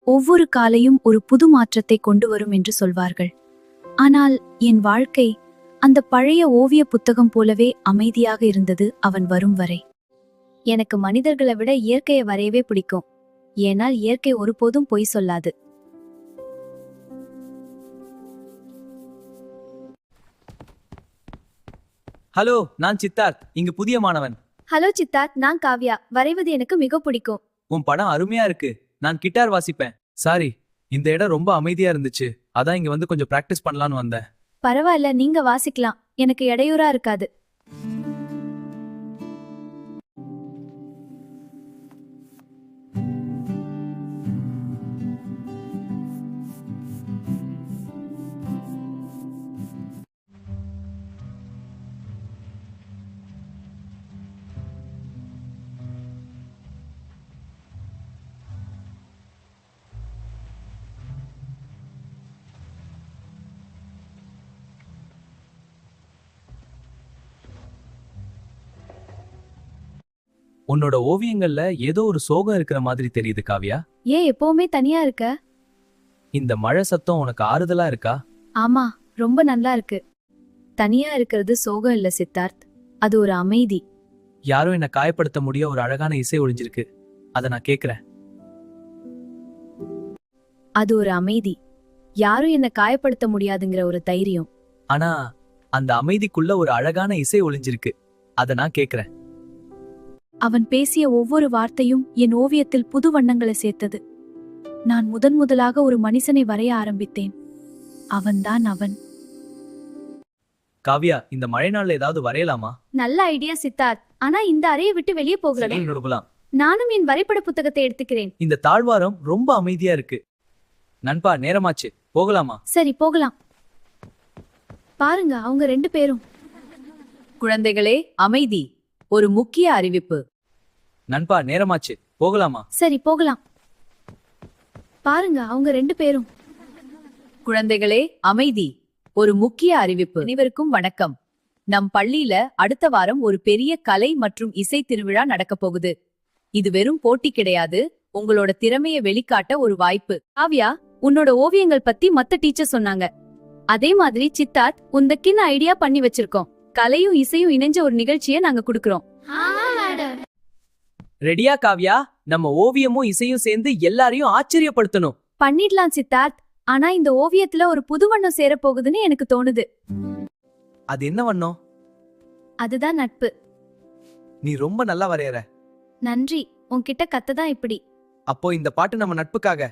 ஒவ்வொரு காலையும் ஒரு புது மாற்றத்தை கொண்டு வரும் என்று சொல்வார்கள். ஆனால் என் வாழ்க்கை அந்த பழைய ஓவிய புத்தகம் போலவே அமைதியாக இருந்தது அவன் வரும் வரை. எனக்கு மனிதர்களை விட இயற்கையை வரையவே பிடிக்கும். ஏனால் இயற்கை ஒருபோதும் பொய் சொல்லாது. ஹலோ, நான் சித்தார்த், இங்கு புதிய மாணவன். ஹலோ சித்தார்த், நான் காவ்யா. வரைவது எனக்கு மிக பிடிக்கும். உன் படம் அருமையா இருக்கு. நான் கிட்டார் வாசிப்பேன். சாரி, இந்த இடம் ரொம்ப அமைதியா இருந்துச்சு. அதான் இங்க வந்து கொஞ்சம் பிராக்டிஸ் பண்ணலான்னு வந்தேன். பரவாயில்ல, நீங்க வாசிக்கலாம். எனக்கு இடையூறா இருக்காது. உன்னோட ஓவியங்கள்ல ஏதோ ஒரு சோகம் இருக்கிற மாதிரி தெரியுது காவ்யா. ஏன் எப்பவுமே தனியா இருக்க? இந்த மழை சத்தம் உனக்கு ஆறுதலா இருக்கா? ஆமா, ரொம்ப நல்லா இருக்கு. தனியா இருக்கிறது சோகம் இல்ல சித்தார்த், அது ஒரு அமைதி. யாரும் என்ன காயப்படுத்த முடிய ஒரு அழகான இசை ஒளிஞ்சிருக்கு. அத நான் கேக்குறேன். அது ஒரு அமைதி. யாரும் என்ன காயப்படுத்த முடியாதுங்கிற ஒரு தைரியம். ஆனா அந்த அமைதிக்குள்ள ஒரு அழகான இசை ஒளிஞ்சிருக்கு. அத நான் கேக்குறேன். அவன் பேசிய ஒவ்வொரு வார்த்தையும் என் ஓவியத்தில் புது வண்ணங்களை சேர்த்தது. நான் முதலாக ஒரு மனுஷனை வரைய ஆரம்பித்தேன். அவன்தான் அவன். காவ்யா, இந்த மழை நாள்ல ஏதாவது வரையலாமா? நல்ல ஐடியா சித்தார்த். ஆனா இந்த அறையை விட்டு வெளியே போகிறேன். சரி, நொறுக்கலாம். நானும் என் வரைபட புத்தகத்தை எடுத்துக்கிறேன். இந்த தாழ்வாரம் ரொம்ப அமைதியா இருக்கு. நண்பா, நேரமாச்சு, போகலாமா? சரி, போகலாம். பாருங்க, அவங்க 2 பேரும். குழந்தைகளே, அமைதி. ஒரு முக்கிய அறிவிப்பு. நண்பா, நேரமாச்சு, போகலாமா? சரி, போகலாம். பாருங்க, அவங்க 2 பேரும். குழந்தைகளே, அமைதி. ஒரு முக்கிய அறிவிப்பு. அனைவருக்கும் வணக்கம். நம் பள்ளியில அடுத்த வாரம் ஒரு பெரிய கலை மற்றும் இசை திருவிழா நடக்க போகுது. இது வெறும் போட்டி கிடையாது, உங்களோட திறமையை வெளிக்காட்ட ஒரு வாய்ப்பு. காவ்யா, உன்னோட ஓவியங்கள் பத்தி மத்த டீச்சர் சொன்னாங்க. அதே மாதிரி சித்தார்த், உந்தக்கின் ஐடியா பண்ணி வச்சிருக்கோம். கலையும் இசையும் இணைஞ்ச ஒரு நிகழ்ச்சியை நாங்க குடுக்கறோம். ரெடியா காவ்யா? நம்ம ஓவியமும் இசையும் சேர்ந்து எல்லாரையும் ஆச்சரியப்படுத்தணும். பண்ணிடலாம் சித்தார்த். ஆனா இந்த ஓவியத்துல ஒரு புது வண்ணம் சேர போகுதுன்னு எனக்கு தோணுது. அது என்ன வண்ணம்? அதுதான் நட்பு. நீ ரொம்ப நல்லா வரையற. நன்றி. உன்கிட்ட கத்ததான் இப்படி. அப்போ இந்த பாட்டு நம்ம நட்புக்காக.